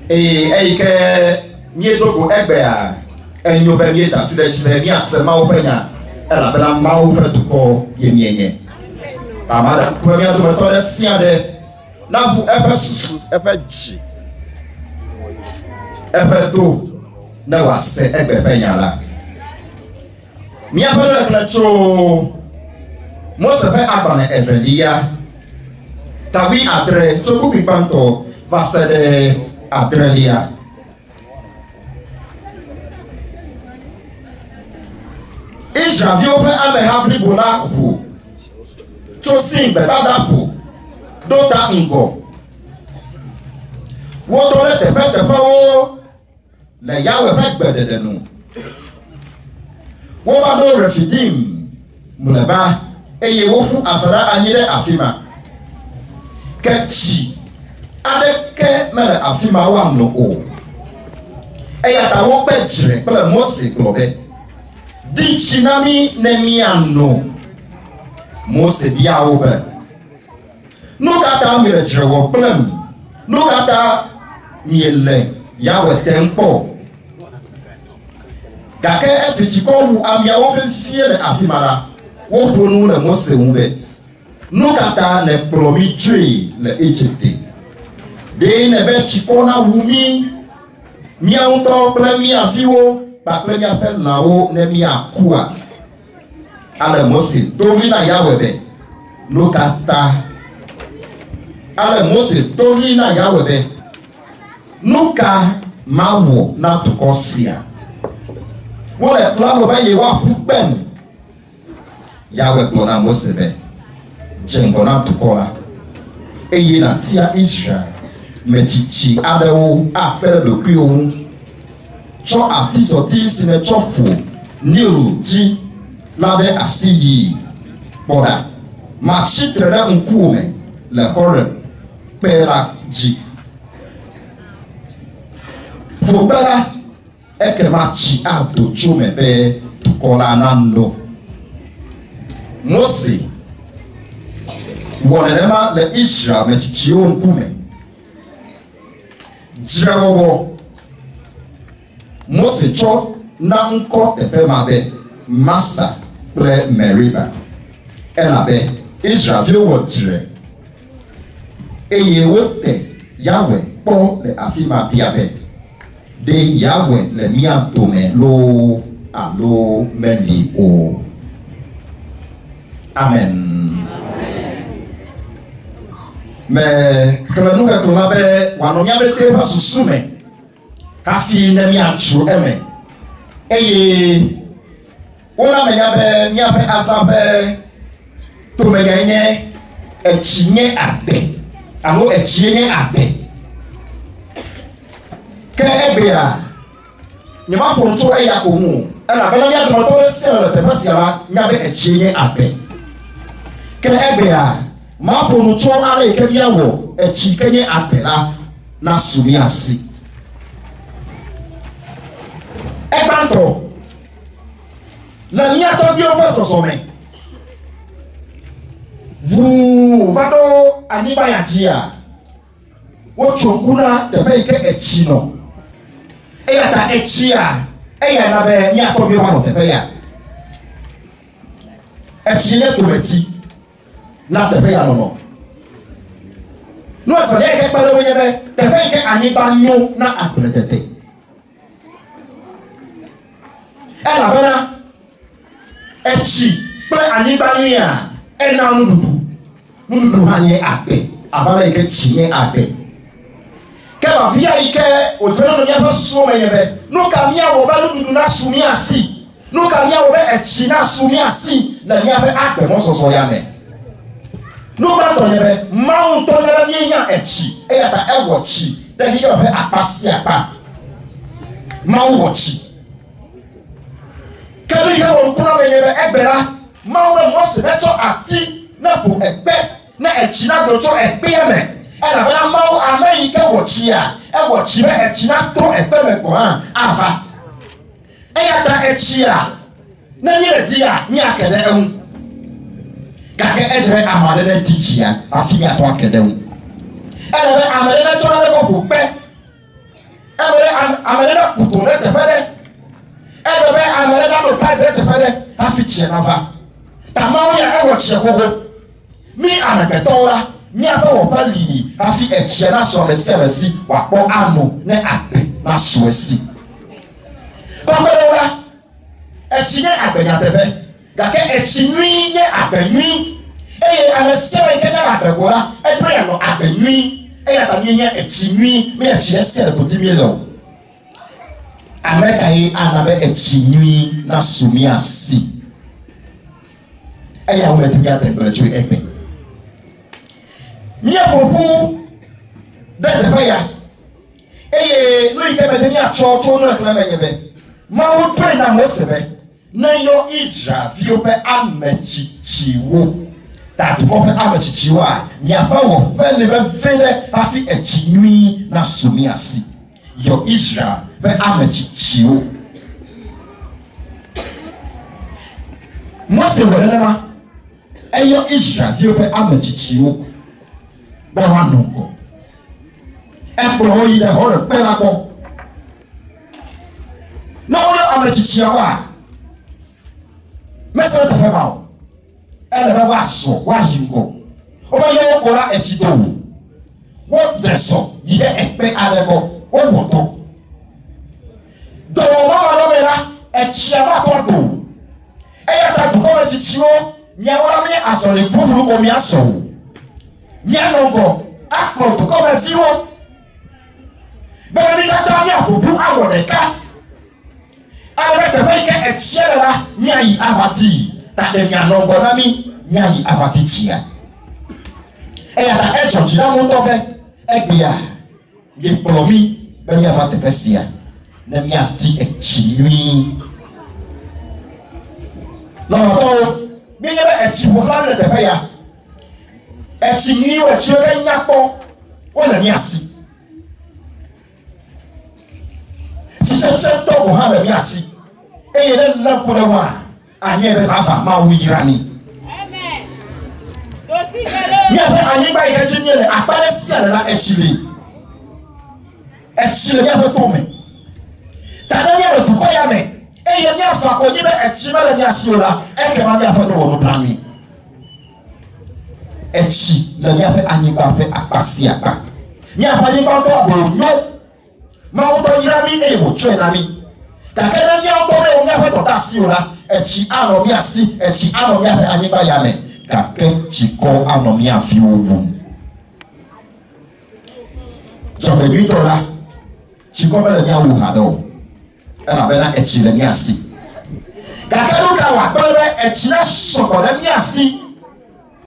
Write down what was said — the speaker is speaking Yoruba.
ke miedogo egbea enyo be mieta sideshime mi asema openya ela bela mawo fetuko yemienye tamara ko mi ado to de siade na bu efe susu efe ji efe do na wase egbe penyala mi abelo eklecho mo se fe agbane evelia tawi adre choku pipanto vase de adrelia Israel pe ame habri bona hu chosin betada hu dota ngo wo to le te wo le yawe pe gbedede nu wo fa do refidim muleba eye wo fu asara anyire afima kechi adeke mere afima wa no o eya ta wo pe jire pele Mose globe di chinami nemiano Mose dia obe no kata mi le jire wo plem no kata miele yawe tempo kake esi chikowu amia wo fefie le afimara wo tonu le Mose unbe no kata le promi tree le Egypte de ne be chikona wumi miauto plemi afiwo ba plemi apel nawo ne mi akua ale Mose domina yawe be no kata ale Mose domina yawe be no ka mawo na tukosia wo le plano ba ye wa pupen yawe plona Mose be jengona tukola eye na tia Israel mechichi adewo apere dokui ohun cho atisoti sine chofu nil ji lade asiyi boda ma chitrere nkume le hore pera ji fobera ekema chi ado chome be tukola nando Mose wonema le Israel mechichi nkume jirawo Mose cho na nko tepe mabe Massa ple Meriba elabe Israel wo jire eye wote Yahweh po le afima biabe de Yahweh le miantome lo alo meli o amen. Me kranu ka krona be wanonya be trepa susume afi na mi atru eme eye ona me ya be mi ape asabe to me yenye echinye abe amo echinye abe ke ebea nyama ponto eya ko mu ana be na ya do to se le te pasiala nya be echinye abe ke ebea ma ponu cho ara ikebia wo echi kenye apera na sumi asi ebanto la nia to bi o so me vu vado aniba ya jia wo chokuna te be ke echi no eya ta echi a eya na be nia to bi wa te be ya echi le to beti na tepe ya no no afa le ke pare wonya be tepe ke aniba nyo na apretete ela bana echi pre aniba nya ena nudu hanye ape abala ke chinye ape ke ba bia ike o teno no nya fa so menye be no ka mia wo ba nudu na sumi asi no ka mia wo be echi na sumi asi na nya be ape mo so ya me no ba to nyebe mount to nyebe nyenya echi eyata ewochi de hi yo fe apasi apa ma wochi kele ya won kuna nyebe ebera ma we mo se beto ati na bu egbe na echi na do to egbe eme era bana ma o amayi ke wochi a ewochi be echi na to egbe me ko han afa eyata echi a na nyere ti a nya kede ehun kake ejere amade na tichia afimi ato akedewu elebe amade na chona le ko pe no pai be te pede afi che na va ta ma wo ya e wo che kogo mi anabetora ni aba wo pali afi e che na so me se si wa po ano ne ape na so si pambelora e chi ne agbenya tebe ga ke e chi nwi ne agbenwi eye anestewe ke na abegora e pe ya no agbenwi eye ta nwi e chi nwi me e chi ese ko di mi lo America yi anabe e chi nwi na sumi asi eye wo metimi ya temperature egbe ni apopu de te ya eye no ike metimi ya cho no ekle menyebe ma wo train na mo sebe na yo Israel viope amechichiwo that ope amechichiwo ni apa wo fe le vele afi echinwi na sumi asi yo Israel ve amechichiwo mo se wele ma eyo Israel viope amechichiwo ba wa nongo eplo yi de hore pe la ko na wo amechichiwo Mesa ta fe ma o ele ba wa so wa yinko o ba yo ko ra echito wo deso yi de epe arebo o woto do ma no mera echia ma to do e ya ta du ko echichiwo nya wora me aso le pufuru ko mi aso nya no go akpo to ko be fiwo be ni ta mi abubu awo de ka ale te fe ke echia la nyai avati ta de nya no go na mi nyai avati chia e ya ta church na mo to be egbia ye polomi be mi avati pesia na mi ati echinwi no to mi ye be echibu kla te fe ya echinwi we chere nyapo o le mi asi ti se to go ha le mi asi eye le na ko wa anye be fafa ma wu yirani amen do si gele ya be anye ba ike chi nyele apare sele la echile ya be to me ta na ya to ko ya me eye ni afa ko ni be echime le ni asiola e ke ma mi afa no no plani echi le ya be anye ba fe apasi apa ni afa ni ba to go no ma wo to yirani e wo twe na mi takena ni autore o nya feto tasiola echi ano mi asi echi ano mi afa anye ba ya me kake chiko ano mi afi owu jobe mi to la chiko bele mi awu ha do na be na echi le mi asi kake lu ka wa bele echi na so ko le mi asi